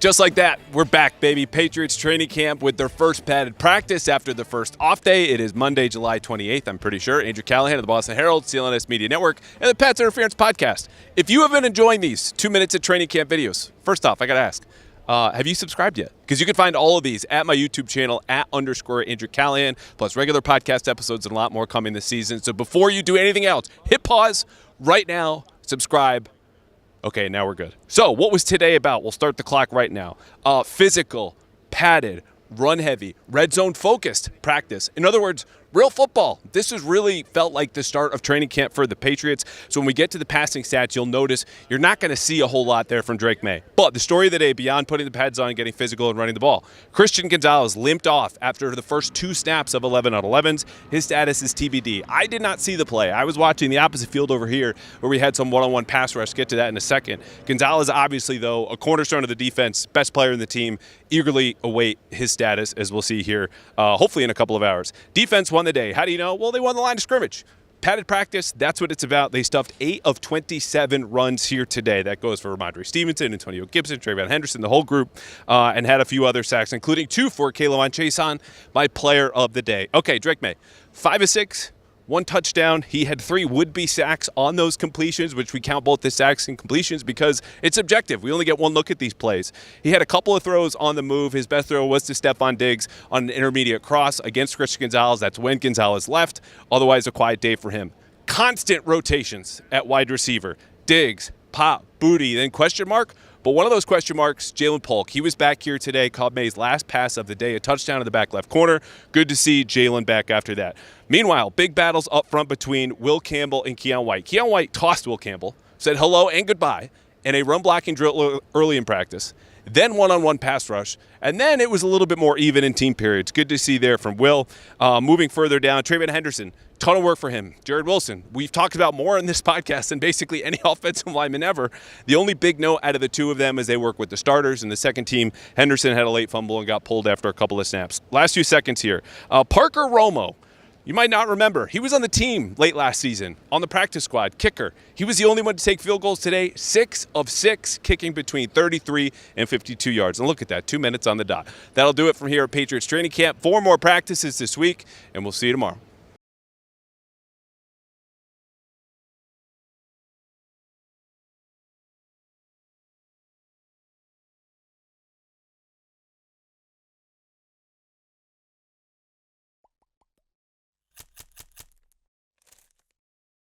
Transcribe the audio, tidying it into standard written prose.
Just like that, we're back, baby. Patriots Training Camp with their first padded practice after the first off day. It is Monday, July 28th, I'm pretty sure. Andrew Callahan of the Boston Herald, CLNS Media Network, and the Pats Interference Podcast. If you have been enjoying these 2 minutes of training camp videos, first off, I got to ask, have you subscribed yet? Because you can find all of these at my YouTube channel, @_Andrew Callahan, plus regular podcast episodes and a lot more coming this season. So before you do anything else, hit pause right now, subscribe. Okay, now we're good. So what was today about? We'll start the clock right now. Physical, padded, run heavy, red zone focused practice. In other words, real football. This has really felt like the start of training camp for the Patriots. So when we get to the passing stats, you'll notice you're not going to see a whole lot there from Drake May. But the story of the day, beyond putting the pads on and getting physical and running the ball, Christian Gonzalez limped off after the first 2 snaps of 11 on 11s. His status is TBD. I did not see the play. I was watching the opposite field over here where we had some one-on-one pass rush. Get to that in a second. Gonzalez, obviously, though, a cornerstone of the defense, best player in the team, eagerly await his status, as we'll see here, hopefully in a couple of hours. Defense won the day. How do you know? Well, they won the line of scrimmage. Padded practice, that's what it's about. They stuffed 8 of 27 runs here today. That goes for Ramondre Stevenson, Antonio Gibson, Trayvon Henderson, the whole group, and had a few other sacks, including 2 for K'Lavon Chaisson, my player of the day. Okay, Drake May, 5 of 6. 1 touchdown. He had 3 would-be sacks on those completions, which we count both the sacks and completions because it's objective. We only get one look at these plays. He had a couple of throws on the move. His best throw was to Stephon Diggs on an intermediate cross against Christian Gonzalez. That's when Gonzalez left. Otherwise, a quiet day for him. Constant rotations at wide receiver. Diggs, Pop, Booty, then question mark. But one of those question marks, Jalen Polk. He was back here today, caught May's last pass of the day, a touchdown in the back left corner. Good to see Jalen back after that. Meanwhile, big battles up front between Will Campbell and Keon White. Keon White tossed Will Campbell, said hello and goodbye, in a run blocking drill early in practice. Then one-on-one pass rush, and then it was a little bit more even in team periods. Good to see there from Will. Moving further down, Trayvon Henderson, ton of work for him. Jared Wilson, we've talked about more in this podcast than basically any offensive lineman ever. The only big note out of the 2 of them is they work with the starters. In the second team, Henderson had a late fumble and got pulled after a couple of snaps. Last few seconds here. Parker Romo. You might not remember. He was on the team late last season, on the practice squad, kicker. He was the only one to take field goals today, 6 of 6, kicking between 33 and 52 yards. And look at that, 2 minutes on the dot. That'll do it from here at Patriots Training Camp. 4 more practices this week, and we'll see you tomorrow.